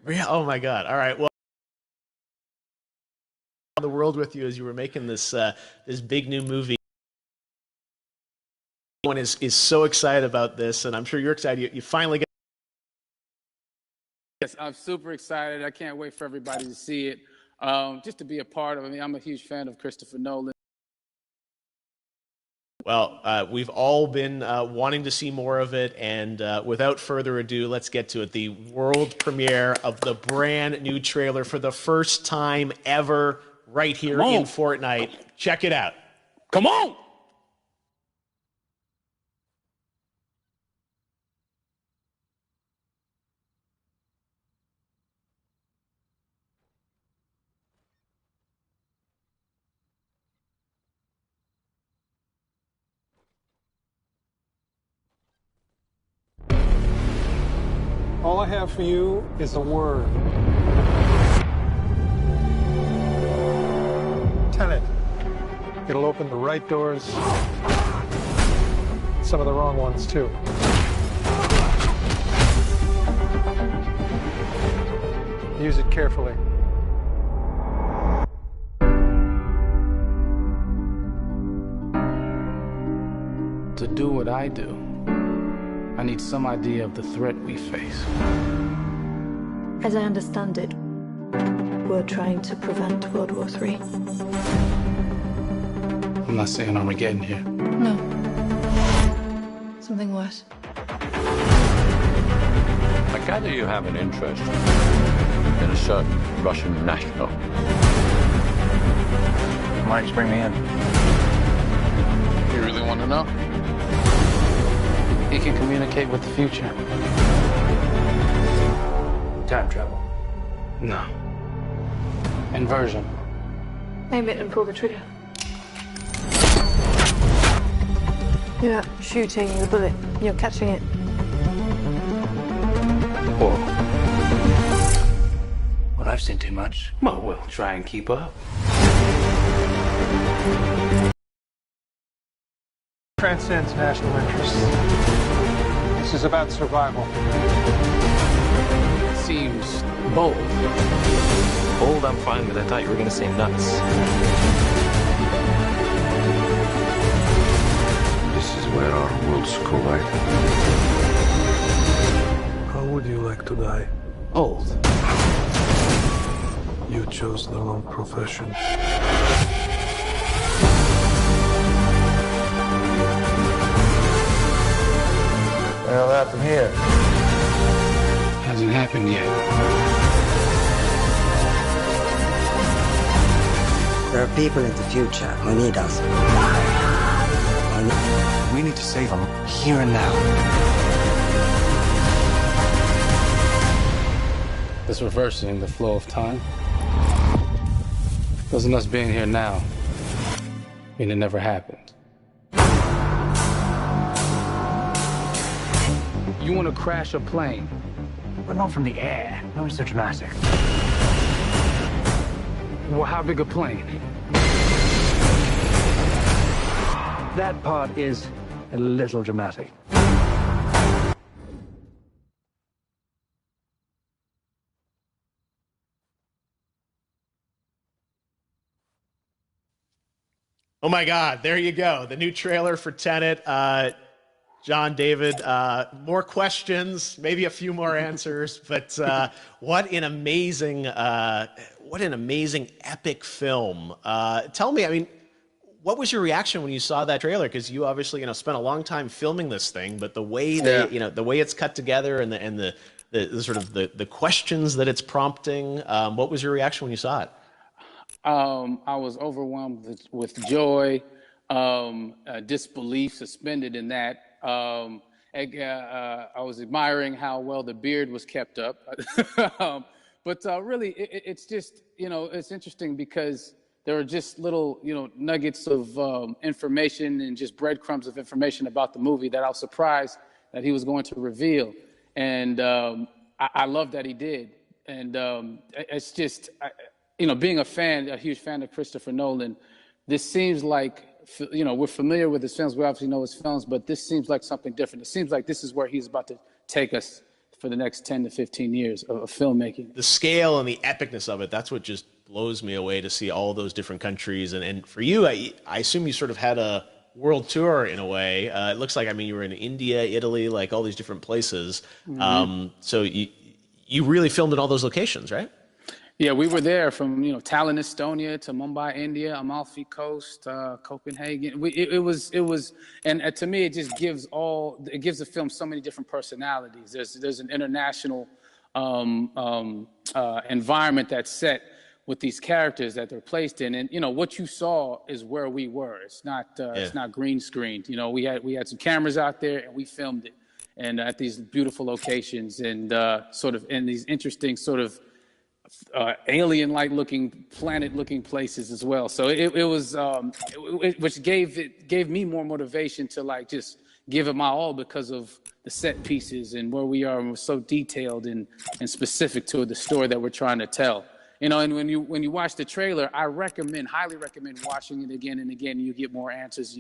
Yeah, oh my God. All right. Well, the world with you as you were making this big new movie. Everyone is so excited about this, and I'm sure you're excited. You finally get. Yes, I'm super excited. I can't wait for everybody to see it. Just to be a part of it. I mean, I'm a huge fan of Christopher Nolan. Well, we've all been wanting to see more of it, and without further ado, let's get to it. The world premiere of the brand new trailer for the first time ever, right here in Fortnite. Check it out. Come on! All I have for you is a word. Tenet. It'll open the right doors, some of the wrong ones, too. Use it carefully. To do what I do, I need some idea of the threat we face. As I understand it, we're trying to prevent World War III. I'm not saying Armageddon here. No. Something worse. I gather you have an interest in a certain Russian national. Why don't you bring me in? You really want to know? He can communicate with the future. Time travel. No. Inversion. Aim it and pull the trigger. You're not shooting the bullet, you're catching it. Whoa. Well, I've seen too much. Well, we'll try and keep up. Transcends national interests. This is about survival. Seems bold. Bold, I'm fine with. I thought you were going to say nuts. This is where our worlds collide. How would you like to die? Old. You chose the wrong profession. Well, that's from here. Hasn't happened yet. There are people in the future who need us. We need to save them here and now. This reversing the flow of time. Doesn't us being here now mean it never happened? You want to crash a plane? But not from the air. No, it's so dramatic. Well, how big a plane? That part is a little dramatic. Oh my God, there you go. The new trailer for Tenet. John, David, more questions, maybe a few more answers, but what an amazing epic film. Tell me, I mean, what was your reaction when you saw that trailer? Because you obviously, spent a long time filming this thing, but the way the way it's cut together and the sort of the questions that it's prompting, what was your reaction when you saw it? I was overwhelmed with joy, disbelief, suspended in that. I was admiring how well the beard was kept up. But really, it's just, it's interesting because there are just little, nuggets of information and just breadcrumbs of information about the movie that I was surprised that he was going to reveal. And I love that he did. And it's just, being a huge fan of Christopher Nolan, this seems like, we're familiar with his films. We obviously know his films, but this seems like something different. It seems like this is where he's about to take us for the next 10 to 15 years of filmmaking. The scale and the epicness of it, that's what just blows me away, to see all those different countries. And for you, I assume you sort of had a world tour in a way. It looks like, I mean, you were in India, Italy, like all these different places. So you really filmed in all those locations, right? Yeah, we were there from, Tallinn, Estonia to Mumbai, India, Amalfi Coast, Copenhagen. It was, and to me, it just gives the film so many different personalities. There's an international environment that's set with these characters that they're placed in, and what you saw is where we were. It's not green screened. We had some cameras out there and we filmed it, and at these beautiful locations, and sort of in these interesting sort of alien-like looking, planet-looking places as well. So it was, which gave me more motivation to like just give it my all, because of the set pieces and where we are, and we're so detailed and specific to the story that we're trying to tell. And when you watch the trailer, I highly recommend watching it again and again. You get more answers.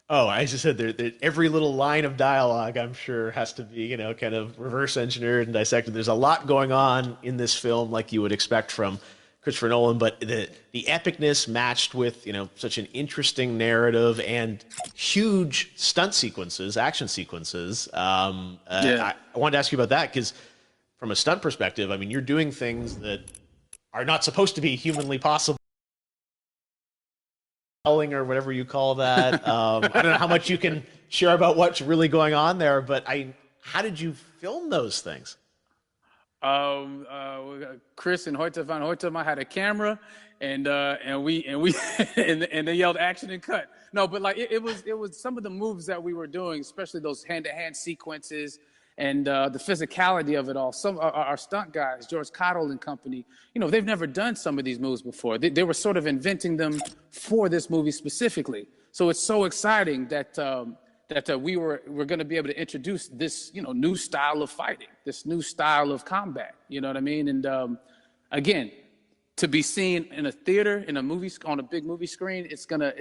Oh, I just said that every little line of dialogue, I'm sure, has to be, kind of reverse engineered and dissected. There's a lot going on in this film, like you would expect from Christopher Nolan, but the epicness matched with, such an interesting narrative and huge stunt sequences, action sequences. I wanted to ask you about that, because from a stunt perspective, I mean, you're doing things that are not supposed to be humanly possible. Or whatever you call that. I don't know how much you can share about what's really going on there, but how did you film those things? Chris and Hoyte van Hoytema had a camera, and they yelled action and cut. No, but like it was some of the moves that we were doing, especially those hand-to-hand sequences. And the physicality of it all. Some our stunt guys, George Cottle and company, they've never done some of these moves before. They were sort of inventing them for this movie specifically. So it's so exciting that we're going to be able to introduce this new style of fighting, this new style of combat. You know what I mean? And again, to be seen in a theater, in a movie, on a big movie screen, it's gonna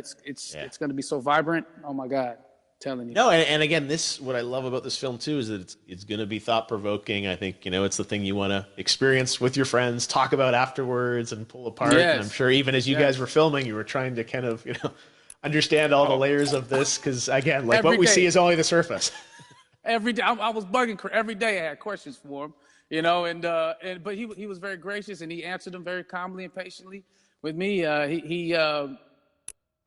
be so vibrant. Oh my God. Telling you. No, and again, what I love about this film too is that it's going to be thought-provoking. I think it's the thing you want to experience with your friends, talk about afterwards, and pull apart. Yes. And I'm sure even as you guys were filming, you were trying to kind of understand all the layers of this, because again, like what we see is only the surface. Every day, I was bugging every day. I had questions for him, but he was very gracious, and he answered them very calmly and patiently with me.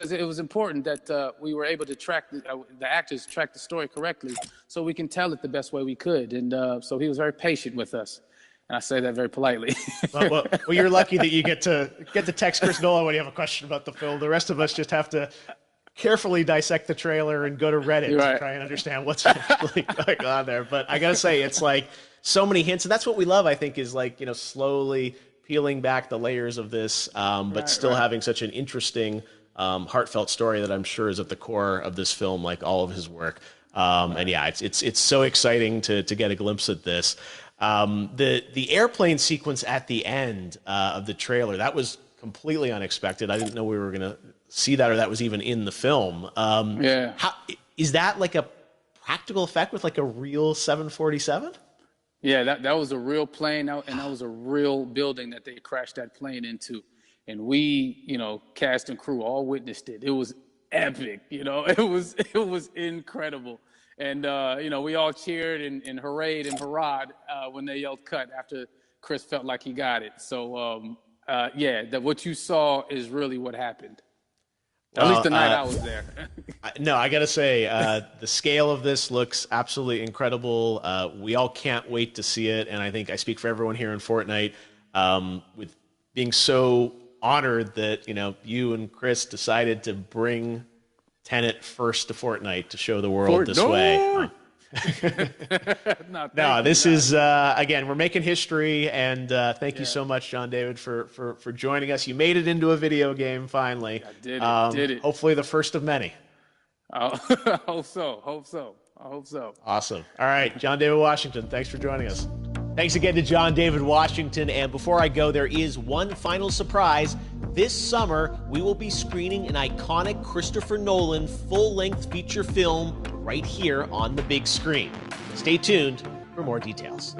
It was important that we were able to track the actors track the story correctly, so we can tell it the best way we could. And so he was very patient with us, and I say that very politely. well, you're lucky that you get to text Chris Nolan when you have a question about the film. The rest of us just have to carefully dissect the trailer and go to Reddit to try and understand what's actually going on there. But I gotta say, it's like so many hints, and that's what we love. I think is like slowly peeling back the layers of this, but still having such an interesting, heartfelt story that I'm sure is at the core of this film, like all of his work. And yeah, it's so exciting to get a glimpse at this. The airplane sequence at the end of the trailer, that was completely unexpected. I didn't know we were gonna see that, or that was even in the film. Is that like a practical effect with like a real 747? Yeah, that was a real plane, and that was a real building that they crashed that plane into. And we, cast and crew all witnessed it. It was epic, it was incredible. And, we all cheered and hurrayed and hurrahed when they yelled cut after Chris felt like he got it. So, that what you saw is really what happened. At least the night I was there. No, I got to say, the scale of this looks absolutely incredible. We all can't wait to see it. And I think I speak for everyone here in Fortnite, with being so honored that you and Chris decided to bring Tenet first to Fortnite to show the world this way. No, this is again, we're making history, and thank you so much, John David, for joining us. You made it into a video game finally. I did it. Hopefully the first of many. I hope so. Awesome. All right, John David Washington, thanks for joining us. Thanks again to John David Washington. And before I go, there is one final surprise. This summer, we will be screening an iconic Christopher Nolan full-length feature film right here on the big screen. Stay tuned. for more details.